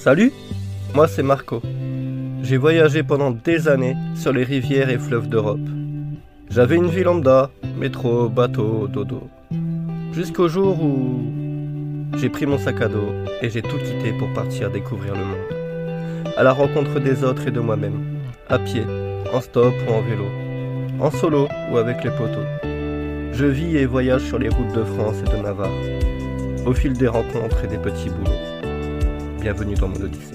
Salut, moi c'est Marco. J'ai voyagé pendant des années sur les rivières et fleuves d'Europe. J'avais une vie lambda, métro, bateau, dodo. Jusqu'au jour où j'ai pris mon sac à dos et j'ai tout quitté pour partir découvrir le monde. À la rencontre des autres et de moi-même. À pied, en stop ou en vélo. En solo ou avec les potos. Je vis et voyage sur les routes de France et de Navarre. Au fil des rencontres et des petits boulots. Bienvenue dans mon Odyssée.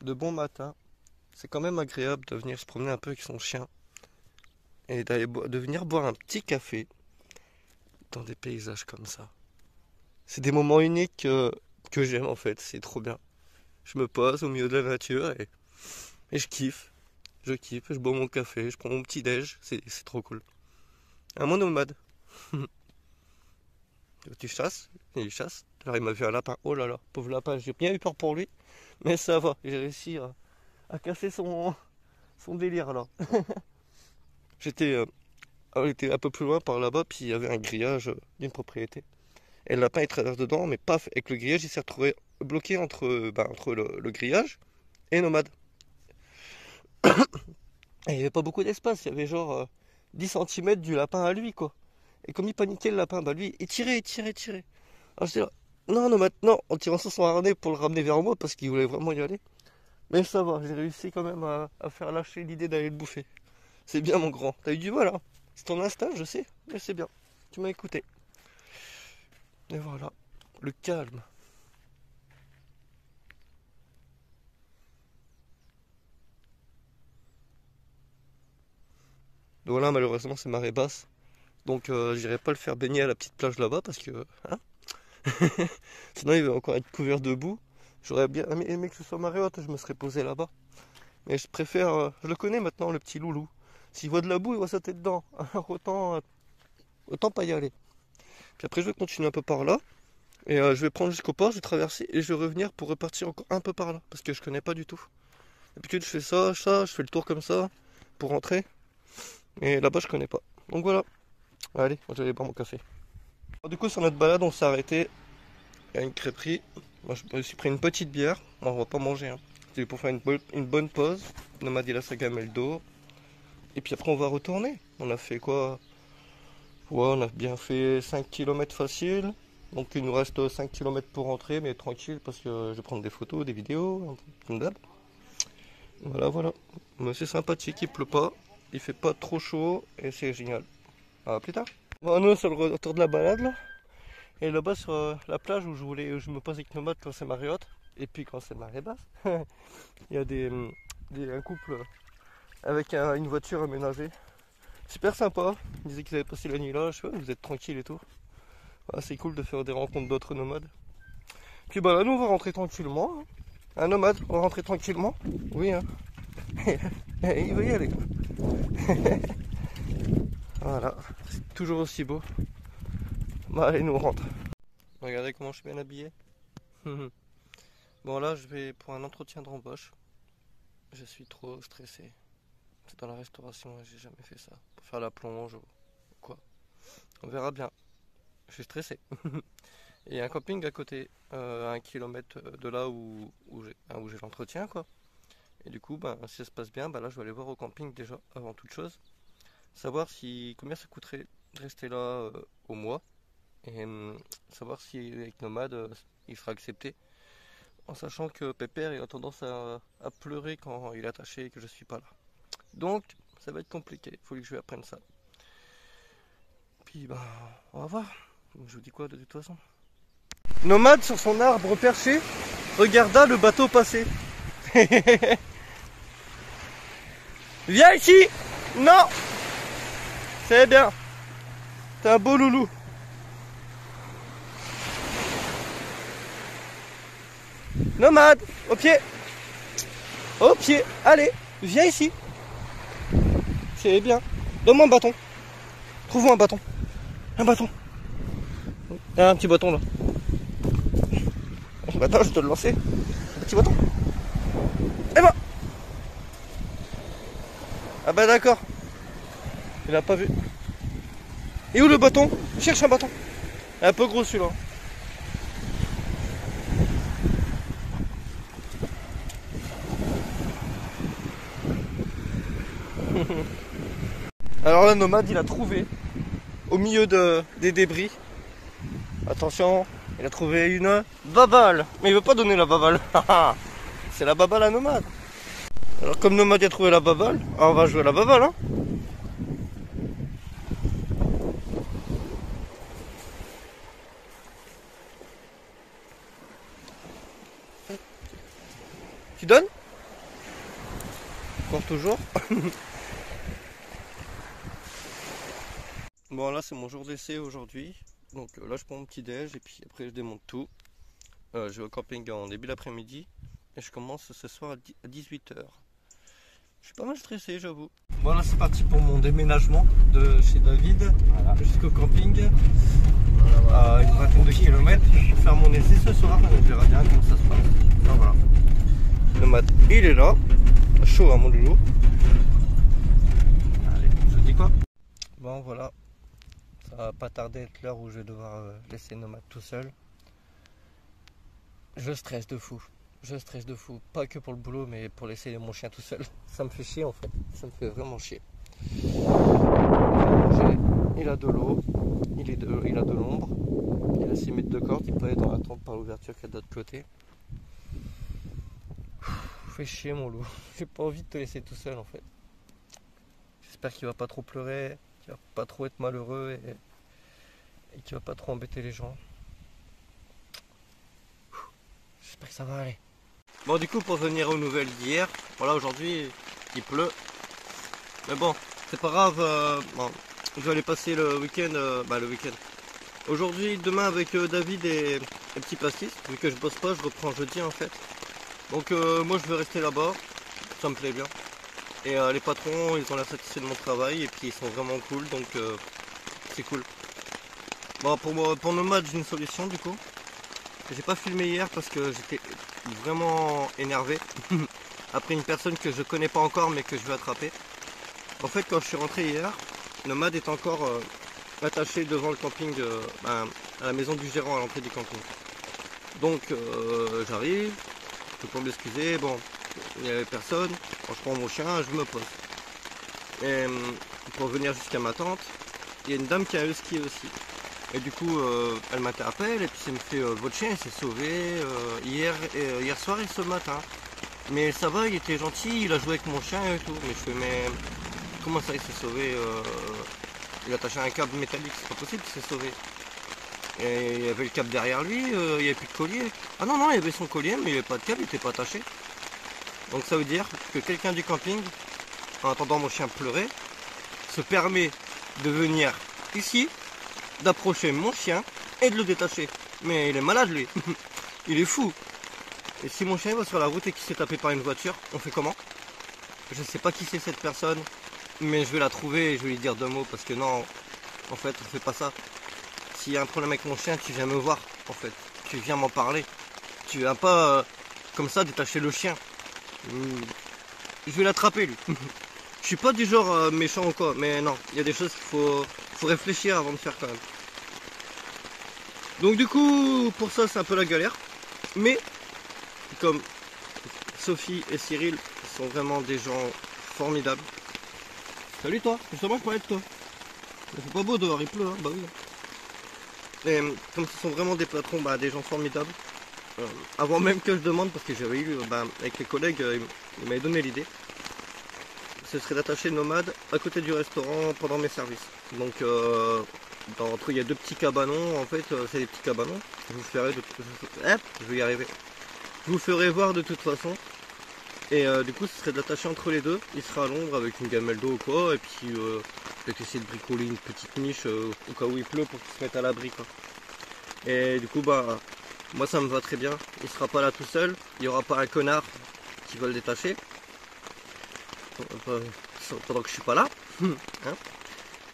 De bon matin, c'est quand même agréable de venir se promener un peu avec son chien et de venir boire un petit café dans des paysages comme ça. C'est des moments uniques que j'aime en fait, c'est trop bien. Je me pose au milieu de la nature et je kiffe. Je bois mon café, je prends mon petit déj, c'est trop cool. Un monde nomade. Tu chasses, il chasse. Alors il m'a vu un lapin, oh là là, pauvre lapin, j'ai bien eu peur pour lui, mais ça va, j'ai réussi à casser son délire alors. On était un peu plus loin par là-bas, puis il y avait un grillage d'une propriété. Et le lapin il traverse dedans, mais paf, avec le grillage il s'est retrouvé bloqué entre le grillage et Nomade. Et il n'y avait pas beaucoup d'espace, il y avait genre 10 cm du lapin à lui quoi. Et comme il paniquait le lapin, bah lui il tirait. Alors j'étais là, non Nomade, non, en tirant sur son harnais pour le ramener vers moi parce qu'il voulait vraiment y aller. Mais ça va, j'ai réussi quand même à faire lâcher l'idée d'aller le bouffer. C'est bien mon grand, t'as eu du mal hein. C'est ton instinct, je sais, mais c'est bien. Tu m'as écouté. Et voilà, le calme. Donc voilà, malheureusement c'est marée basse. Donc j'irai pas le faire baigner à la petite plage là-bas parce que... Hein sinon il va encore être couvert de boue. J'aurais bien aimé que ce soit marée haute, je me serais posé là-bas. Mais je préfère... je le connais maintenant, le petit loulou. S'il voit de la boue, il va sauter dedans. Alors autant pas y aller. Puis après je vais continuer un peu par là. Et je vais prendre jusqu'au port, je vais traverser et je vais revenir pour repartir encore un peu par là. Parce que je connais pas du tout. D'habitude je fais ça, je fais le tour comme ça pour rentrer. Et là-bas je connais pas. Donc voilà. Allez, moi je vais aller boire mon café. Alors, du coup sur notre balade on s'est arrêté à une crêperie. Moi je me suis pris une petite bière. Moi on va pas manger. Hein. C'était pour faire une bonne pause. Nomade il a sa gamelle d'eau. Et puis après on va retourner. On a fait quoi? Ouais, on a bien fait 5 km facile. Donc il nous reste 5 km pour rentrer, mais tranquille parce que je vais prendre des photos, des vidéos, comme d'hab. Voilà. Mais c'est sympathique, il pleut pas, il fait pas trop chaud et c'est génial. À plus tard. Bon, nous sur le retour de la balade là. Et là-bas sur la plage où je me pose avec Nomade quand c'est marée haute. Et puis quand c'est marée basse, il y a un couple avec une voiture aménagée. Super sympa, ils disaient qu'ils avaient passé la nuit là, je sais pas, vous êtes tranquille et tout. Ah, c'est cool de faire des rencontres d'autres nomades. Puis bah là nous on va rentrer tranquillement. Hein. Un nomade, on va rentrer tranquillement. Oui hein. Il veut y aller. Voilà, c'est toujours aussi beau. Bah allez nous on rentre. Regardez comment je suis bien habillé. Bon là je vais pour un entretien d'embauche. Je suis trop stressé. C'est dans la restauration, j'ai jamais fait ça. Pour faire la plonge ou quoi. On verra bien. Je suis stressé. Et il y a un camping à côté, à 1 kilomètre de là où j'ai l'entretien quoi. Et du coup, ben, si ça se passe bien, ben là je vais aller voir au camping déjà, avant toute chose. Savoir combien ça coûterait de rester là au mois. Et savoir si avec Nomade il sera accepté. En sachant que Pépère il a tendance à pleurer quand il est attaché et que je suis pas là. Donc ça va être compliqué, il faut que je lui apprenne ça. Puis ben on va voir. Je vous dis quoi de toute façon. Nomade sur son arbre perché regarda le bateau passer. Viens ici. Non. C'est bien. T'es un beau loulou. Nomade, au pied. Au pied, allez, viens ici. C'est bien. Donne-moi un bâton. Trouve-moi un bâton. Un bâton. Ah, un petit bâton là. Attends, je vais te le lancer. Un petit bâton. Et bah. Ah bah d'accord. Il a pas vu. Et où le bâton? Cherche un bâton. Un peu gros celui-là. Alors le nomade il a trouvé au milieu des débris. Attention, il a trouvé une babale. Mais il veut pas donner la babale. C'est la babale à nomade. Alors comme nomade a trouvé la babale, on va jouer à la babale hein. Tu donnes? Encore toujours. Bon là c'est mon jour d'essai aujourd'hui. Donc là je prends mon petit déj et puis après je démonte tout. Je vais au camping en début d'après-midi. Et je commence ce soir à 18 h. Je suis pas mal stressé j'avoue. Bon là c'est parti pour mon déménagement de chez David jusqu'au camping. À une vingtaine de kilomètres. Je vais faire mon essai ce soir. On verra bien comment ça se passe. Enfin, voilà. Le mat il est là. Chaud à mon loulou. Allez, je dis quoi? Bon voilà. Ça va pas tarder à être l'heure où je vais devoir laisser Nomade tout seul. Je stresse de fou. Je stresse de fou. Pas que pour le boulot, mais pour laisser mon chien tout seul. Ça me fait chier en fait. Ça me fait vraiment chier. Il a de l'eau. Il a de l'ombre. Il a 6 mètres de corde. Il peut aller dans la tente par l'ouverture qu'il y a de l'autre côté. Fais chier mon loup. J'ai pas envie de te laisser tout seul en fait. J'espère qu'il va pas trop pleurer. Qu'il va pas trop être malheureux. Et qu'il va pas trop embêter les gens. J'espère que ça va aller. Bon du coup pour venir aux nouvelles d'hier, voilà aujourd'hui il pleut. Mais bon, c'est pas grave, bon, je vais aller passer le week-end, le week-end. Aujourd'hui, demain avec David et Petit Pastis, vu que je bosse pas, je reprends jeudi en fait. Donc moi je vais rester là-bas, ça me plaît bien. Et les patrons ils ont l'air satisfaits de mon travail et puis ils sont vraiment cool donc c'est cool. Bon pour Nomade j'ai une solution du coup. J'ai pas filmé hier parce que j'étais vraiment énervé après une personne que je connais pas encore mais que je vais attraper. En fait quand je suis rentré hier, Nomade est encore attaché devant le camping, à la maison du gérant à l'entrée du camping. Donc j'arrive, je peux m'excuser, bon il n'y avait personne, quand je prends mon chien je me pose. Et pour venir jusqu'à ma tente, il y a une dame qui a husky aussi. Et du coup, elle m'interpelle et puis elle me fait votre chien il s'est sauvé hier soir et ce matin. Mais ça va, il était gentil, il a joué avec mon chien et tout. Mais je fais mais comment ça il s'est sauvé il a attaché un câble métallique, c'est pas possible qu'il s'est sauvé. Et il y avait le câble derrière lui, il n'y avait plus de collier. Ah non, non, il y avait son collier, mais il n'y avait pas de câble, il n'était pas attaché. Donc ça veut dire que quelqu'un du camping, en attendant mon chien pleurer, se permet de venir ici, d'approcher mon chien et de le détacher. Mais il est malade lui. Il est fou. Et si mon chien va sur la route et qu'il s'est tapé par une voiture, on fait comment? Je sais pas qui c'est cette personne, mais je vais la trouver et je vais lui dire 2 mots parce que non, en fait, on fait pas ça. S'il y a un problème avec mon chien, tu viens me voir, en fait. Tu viens m'en parler. Tu viens pas comme ça détacher le chien. Je vais l'attraper lui. Je suis pas du genre méchant ou quoi, mais non, il y a des choses qu'il faut réfléchir avant de faire quand même. Donc du coup, pour ça c'est un peu la galère. Mais, comme Sophie et Cyril sont vraiment des gens formidables. Salut toi, justement je parlais de toi. C'est pas beau dehors, il pleut, hein, bah oui. Et comme ce sont vraiment des patrons, des gens formidables. Avant même que je demande, parce que j'avais eu, avec les collègues, ils m'avaient donné l'idée. Ce serait d'attacher Nomade à côté du restaurant pendant mes services. Donc entre il y a 2 petits cabanons, en fait c'est des petits cabanons. Je vous ferai je vais y arriver. Je vous ferai voir de toute façon. Et du coup ce serait d'attacher entre les deux. Il sera à l'ombre avec une gamelle d'eau ou quoi. Et puis peut-être essayer de bricoler une petite niche au cas où il pleut pour qu'il se mette à l'abri quoi. Et du coup Moi ça me va très bien, il sera pas là tout seul, il n'y aura pas un connard qui va le détacher pendant que je suis pas là. Hein.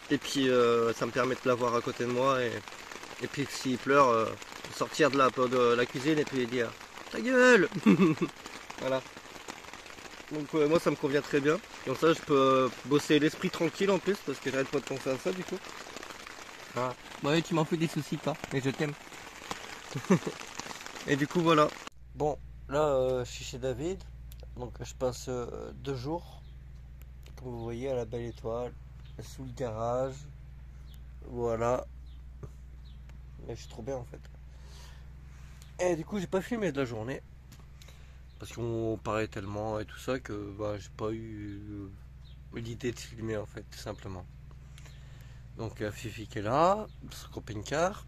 Et puis ça me permet de l'avoir à côté de moi et puis s'il pleure, sortir de la cuisine et puis lui dire ta gueule. Voilà. Donc moi ça me convient très bien. Comme ça je peux bosser l'esprit tranquille en plus parce que j'arrête pas de penser à ça du coup. Voilà. Ouais, tu m'en fais des soucis pas, mais je t'aime. Et du coup voilà. Bon, là je suis chez David. Donc je passe 2 jours. Comme vous voyez à la Belle Étoile. Sous le garage. Voilà. Mais je suis trop bien en fait. Et du coup j'ai pas filmé de la journée. Parce qu'on parlait tellement et tout ça que bah, j'ai pas eu l'idée de filmer en fait, tout simplement. Donc Fifi qui est là, son camping-car.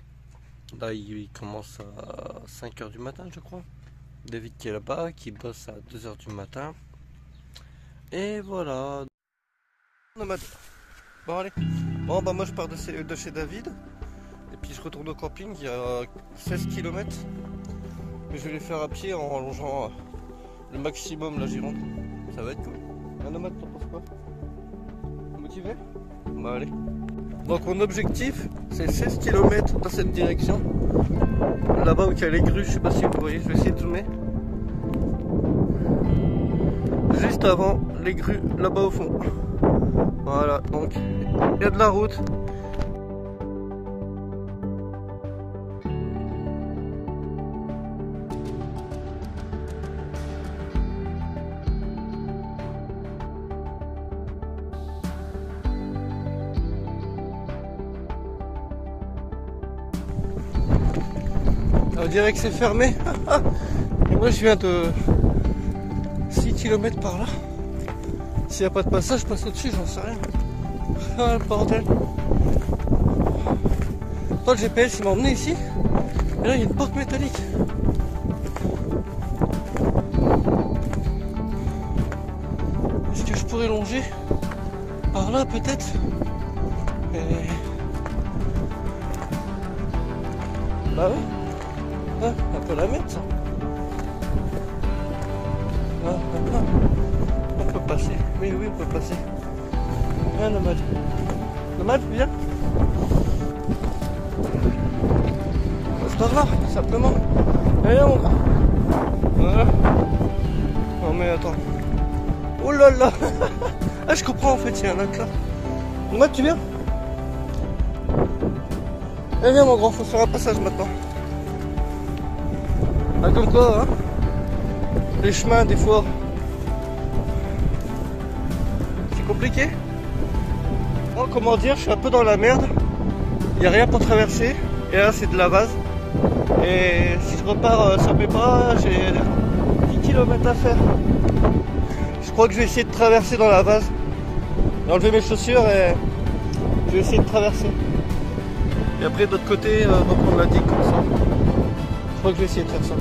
Là il commence à 5h du matin je crois. David qui est là-bas, qui bosse à 2h du matin. Et voilà. Bon allez. Bon bah moi je pars de chez David. Et puis je retourne au camping, il y a 16 km. Mais je vais les faire à pied en longeant le maximum la Gironde. Ça va être cool. Nomade, t'en penses quoi? Motivé? Bah allez. Donc mon objectif c'est 16 km dans cette direction. Là-bas où il y a les grues, je sais pas si vous voyez, je vais essayer de zoomer. Juste avant les grues, là-bas au fond. Voilà, donc il y a de la route. On dirait que c'est fermé. Et moi je viens de 6 km par là. S'il n'y a pas de passage, je passe au-dessus, j'en sais rien. Ah le bordel. Toi le GPS il m'a emmené ici. Et là il y a une porte métallique. Est-ce que je pourrais longer par là peut-être? Bah oui. Ah, on peut la mettre ça. On peut passer. Oui, on peut passer. Viens, Nomade. Nomade, viens. C'est pas grave, simplement. Allez, on va. Voilà. Non mais attends. Oh là là. Ah, je comprends en fait, il y a un lac là. Nomade, tu viens? Allez, viens mon grand, faut faire un passage maintenant. Ah, comme quoi, hein, les chemins des fois c'est compliqué. Moi comment dire, je suis un peu dans la merde. Il n'y a rien pour traverser. Et là c'est de la vase. Et si je repars ça me pas, j'ai 10 km à faire. Je crois que je vais essayer de traverser dans la vase. Enlever mes chaussures et je vais essayer de traverser. Et après de l'autre côté reprendre la digue comme ça. Je crois que je vais essayer de faire ça. Au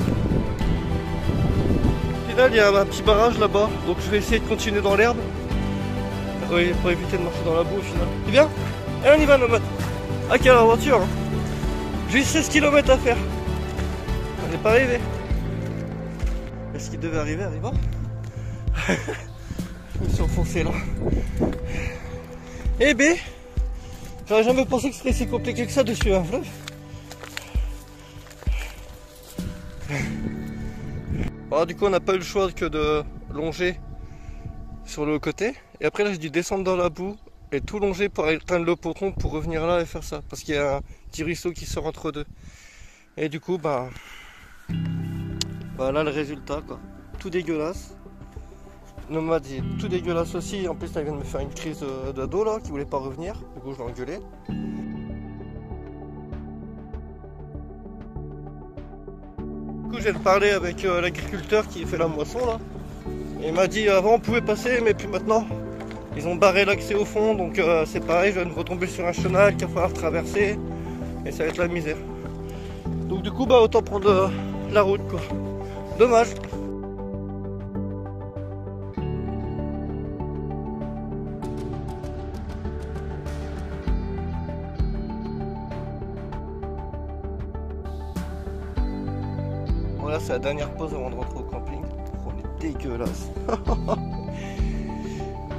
final, il y a un petit barrage là-bas, donc je vais essayer de continuer dans l'herbe. Oui, pour éviter de marcher dans la boue au final. Tu viens? Allez, on y va, Nomade. Ah, quelle aventure hein. J'ai 16 km à faire. On n'est pas arrivé. Est-ce qu'il devait arriver, arriva? Je me suis enfoncé là. Eh ben, j'aurais jamais pensé que ce serait si compliqué que ça de suivre un fleuve. Alors, du coup on n'a pas eu le choix que de longer sur le côté. Et après là j'ai dû descendre dans la boue et tout longer pour atteindre le poteau pour revenir là et faire ça. Parce qu'il y a un petit ruisseau qui sort entre deux. Et du coup bah voilà le résultat quoi. Tout dégueulasse. Nomade est tout dégueulasse aussi. En plus là il vient de me faire une crise d'ado là qui voulait pas revenir. Du coup je l'ai engueulé. Je viens de parler avec l'agriculteur qui fait la moisson là. Et il m'a dit avant on pouvait passer mais puis maintenant ils ont barré l'accès au fond donc c'est pareil, je viens de retomber sur un chenal qu'il va falloir traverser et ça va être la misère. Donc du coup bah autant prendre la route quoi. Dommage. là c'est la dernière pause avant de rentrer au camping. Oh, on est dégueulasse.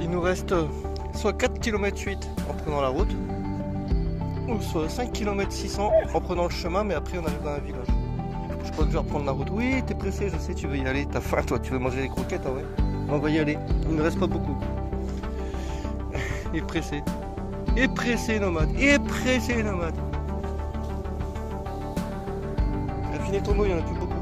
Il nous reste soit 4 km 8 en prenant la route, ou soit 5 km 600 en prenant le chemin, mais après on arrive dans un village. Je crois que je vais reprendre la route. Oui, t'es pressé, je sais, tu veux y aller, t'as faim toi, tu veux manger des croquettes, ah ouais. On va y aller, il ne reste pas beaucoup. Il est pressé. Il est pressé nomade, il est pressé nomade. Affinez ton mot, il n'y en a plus beaucoup.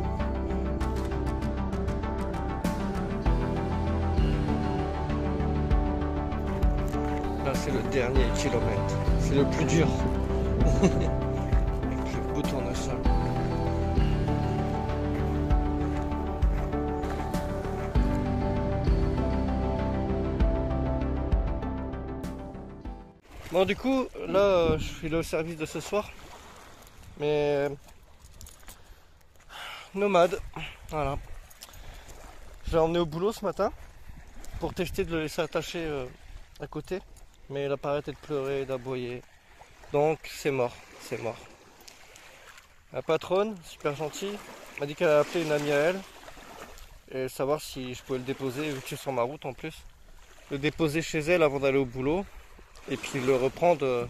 Là c'est le dernier kilomètre, c'est le plus dur. Avec le beau tournesol. Bon du coup là je suis là au service de ce soir. Mais nomade, voilà. Je l'ai emmené au boulot ce matin pour tester de le laisser attacher à côté. Mais il a pas arrêté de pleurer et d'aboyer. Donc c'est mort, c'est mort. La patronne, super gentille, m'a dit qu'elle a appelé une amie à elle et savoir si je pouvais le déposer, vu que c'est sur ma route en plus. Le déposer chez elle avant d'aller au boulot et puis le reprendre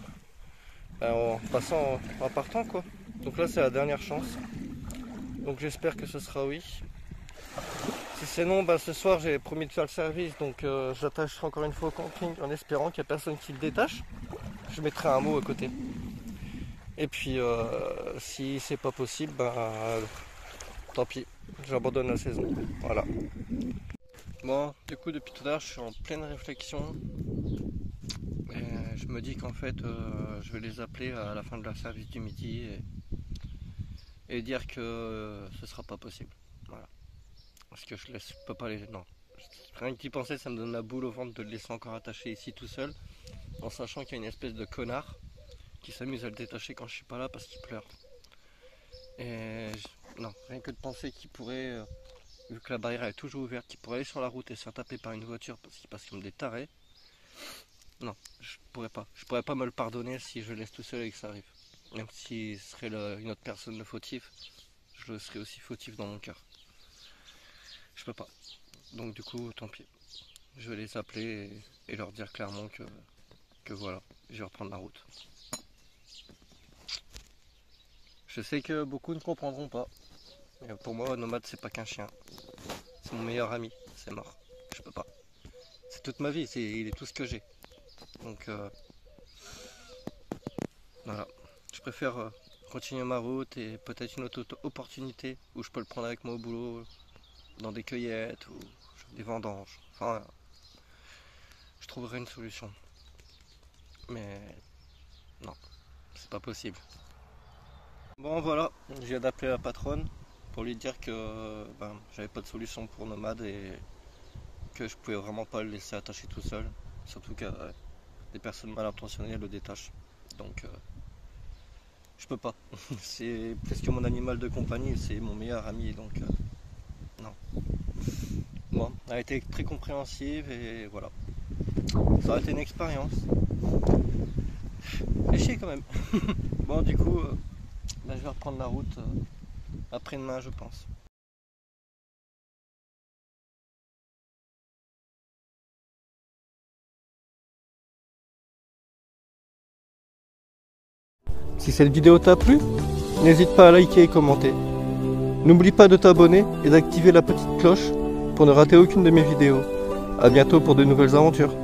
en passant, en partant quoi. Donc là c'est la dernière chance. Donc j'espère que ce sera oui. Si c'est non, ce soir j'ai promis de faire le service, donc j'attacherai encore une fois au camping en espérant qu'il n'y a personne qui le détache. Je mettrai un mot à côté. Et puis si c'est pas possible, tant pis, j'abandonne la saison. Voilà. Bon, du coup depuis tout à l'heure je suis en pleine réflexion. Et je me dis qu'en fait je vais les appeler à la fin de leur service du midi et dire que ce sera pas possible. Voilà. Parce que je peux pas les... Non. Rien que d'y penser, ça me donne la boule au ventre de le laisser encore attaché ici tout seul, en sachant qu'il y a une espèce de connard qui s'amuse à le détacher quand je suis pas là parce qu'il pleure. Et non, rien que de penser qu'il pourrait, vu que la barrière est toujours ouverte, qu'il pourrait aller sur la route et se faire taper par une voiture parce qu'il passe comme des tarés. Non, je pourrais pas. Je pourrais pas me le pardonner si je le laisse tout seul et que ça arrive. Même si ce serait une autre personne le fautif, je le serais aussi fautif dans mon cœur. Je peux pas. Donc du coup, tant pis. Je vais les appeler et leur dire clairement que voilà, je vais reprendre la route. Je sais que beaucoup ne comprendront pas. Mais pour moi, nomade, c'est pas qu'un chien. C'est mon meilleur ami. C'est mort. Je peux pas. C'est toute ma vie. Il est tout ce que j'ai. Donc voilà. Je préfère continuer ma route et peut-être une autre opportunité où je peux le prendre avec moi au boulot, dans des cueillettes ou des vendanges. Enfin, je trouverai une solution. Mais non, c'est pas possible. Bon voilà, je viens d'appeler la patronne pour lui dire que j'avais pas de solution pour nomade et que je pouvais vraiment pas le laisser attacher tout seul. Surtout que des personnes mal intentionnées le détachent. Donc je peux pas. C'est plus que mon animal de compagnie, c'est mon meilleur ami, donc non. Bon, elle a été très compréhensive et voilà. Ça a été une expérience. Fait chier quand même. Bon du coup, je vais reprendre la route après-demain je pense. Si cette vidéo t'a plu, n'hésite pas à liker et commenter. N'oublie pas de t'abonner et d'activer la petite cloche pour ne rater aucune de mes vidéos. A bientôt pour de nouvelles aventures.